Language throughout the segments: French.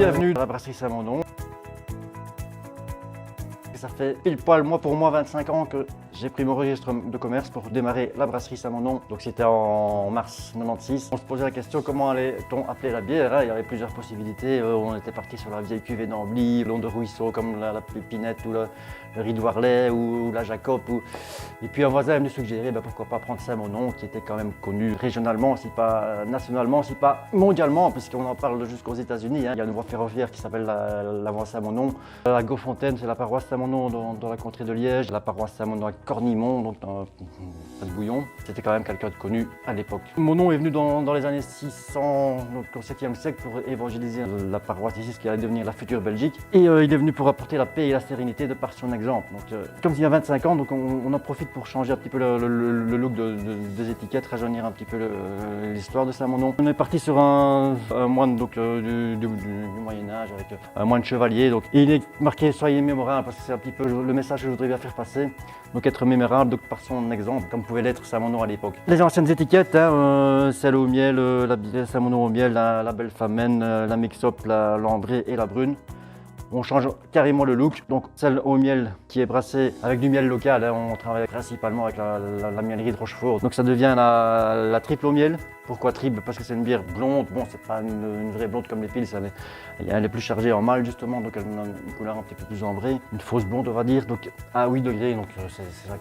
bienvenue dans la brasserie Saint-Mandon. Ça fait pile poil, pour moi, 25 ans que j'ai pris mon registre de commerce pour démarrer la brasserie Saint-Mandon. Donc c'était en mars 96. On se posait la question comment allait-on appeler la bière. Il y avait plusieurs possibilités. On était parti sur la vieille cuvée d'Ambly, l'onde de ruisseau comme la Pépinette ou le riz de Warley ou la Jacob. Et puis un voisin est venu suggérer pourquoi pas prendre Saint-Mandon qui était quand même connu régionalement, si pas nationalement, si pas mondialement, puisqu'on en parle jusqu'aux États-Unis. Il y a une voie ferroviaire qui s'appelle la voie Saint-Mandon. La Gaufontaine, c'est la paroisse Saint-Mandon dans la contrée de Liège, la paroisse Saint-Mandon à Cornimont, donc dans de Bouillon. C'était quand même quelqu'un de connu à l'époque. Mon nom est venu dans les années 600, donc au 7e siècle, pour évangéliser la paroisse ici, ce qui allait devenir la future Belgique. Et il est venu pour apporter la paix et la sérénité de par son exemple. Donc, comme il y a 25 ans, donc on en profite pour changer un petit peu le look des étiquettes, rajeunir un petit peu l'histoire de Saint-Mandon. On est parti sur un moine donc, du Moyen-Âge, avec un moine chevalier. Donc, et il est marqué « Soyez mémorable » parce que c'est un petit peu le message que je voudrais bien faire passer. Donc être mémorable donc, par son exemple, comme pouvait l'être Saint-Mandon à l'époque. Les anciennes étiquettes, celle au miel, la Saint-Mandon au miel, la belle famenne, la mix-up, la lambrée et la brune. On change carrément le look. Donc celle au miel qui est brassée avec du miel local, on travaille principalement avec la mielerie de Rochefort. Donc ça devient la triple au miel. Pourquoi triple? Parce que c'est une bière blonde. Bon, c'est pas une vraie blonde comme les Pils, elle est plus chargée en mâle justement, donc elle a une couleur un petit peu plus ambrée. Une fausse blonde on va dire, donc à 8 degrés, donc c'est la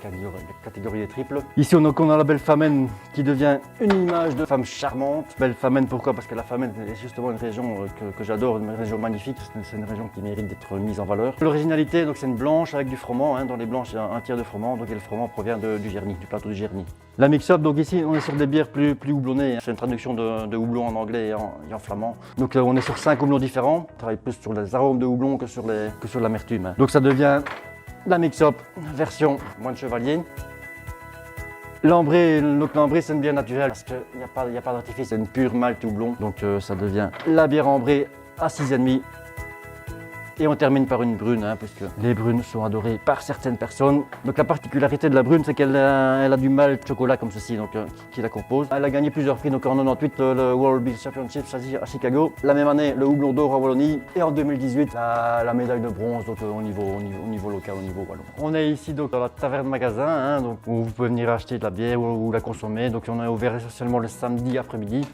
catégorie des triples. Ici on a la belle famenne qui devient une image de femme charmante. Belle famenne pourquoi? Parce que la famenne est justement une région que j'adore, une région magnifique, c'est une région qui mérite d'être mise en valeur. L'originalité, donc c'est une blanche avec du froment, dans les blanches il y a un tiers de froment, donc et le froment provient du Gerny, du plateau du Gerny. La mix-up, donc ici on est sur des bières plus houblonnées, c'est une traduction de houblon en anglais et en flamand. Donc on est sur 5 houblons différents, on travaille plus sur les arômes de houblon que sur l'amertume. Donc ça devient la mix-up version moine chevalier. L'ambrée, c'est une bière naturelle parce qu'il n'y a pas d'artifice, c'est une pure malt houblon. Donc ça devient la bière ambrée à 6,5. Et on termine par une brune, puisque les brunes sont adorées par certaines personnes. Donc la particularité de la brune, c'est qu'elle a du malt chocolat comme ceci, donc, qui la compose. Elle a gagné plusieurs prix, donc en 98 le World Beer Championship à Chicago. La même année, le houblon d'or à Wallonie. Et en 2018, la médaille de bronze donc, au niveau local, au niveau wallon. On est ici donc, dans la taverne magasin, donc, où vous pouvez venir acheter de la bière ou la consommer. Donc on est ouvert essentiellement le samedi après-midi,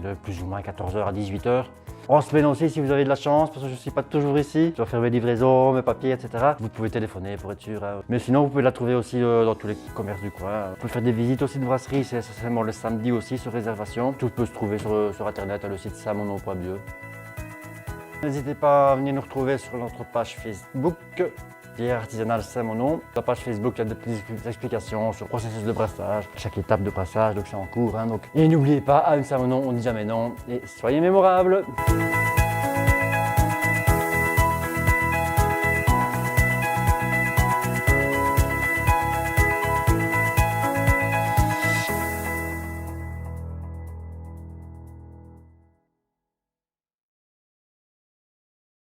de plus ou moins 14h à 18h. En semaine aussi, si vous avez de la chance, parce que je ne suis pas toujours ici, je dois faire mes livraisons, mes papiers, etc. Vous pouvez téléphoner pour être sûr. Mais sinon, vous pouvez la trouver aussi dans tous les commerces du coin. Vous pouvez faire des visites aussi de brasserie, c'est essentiellement le samedi aussi sur réservation. Tout peut se trouver sur internet, à le site saint-mandon.be. N'hésitez pas à venir nous retrouver sur notre page Facebook. Bière artisanale Saint-Mandon. Sur la page Facebook, il y a des petites explications sur le processus de brassage, chaque étape de brassage, donc c'est en cours. Et n'oubliez pas, à une Saint-Mandon, on ne dit jamais non. Et soyez mémorables!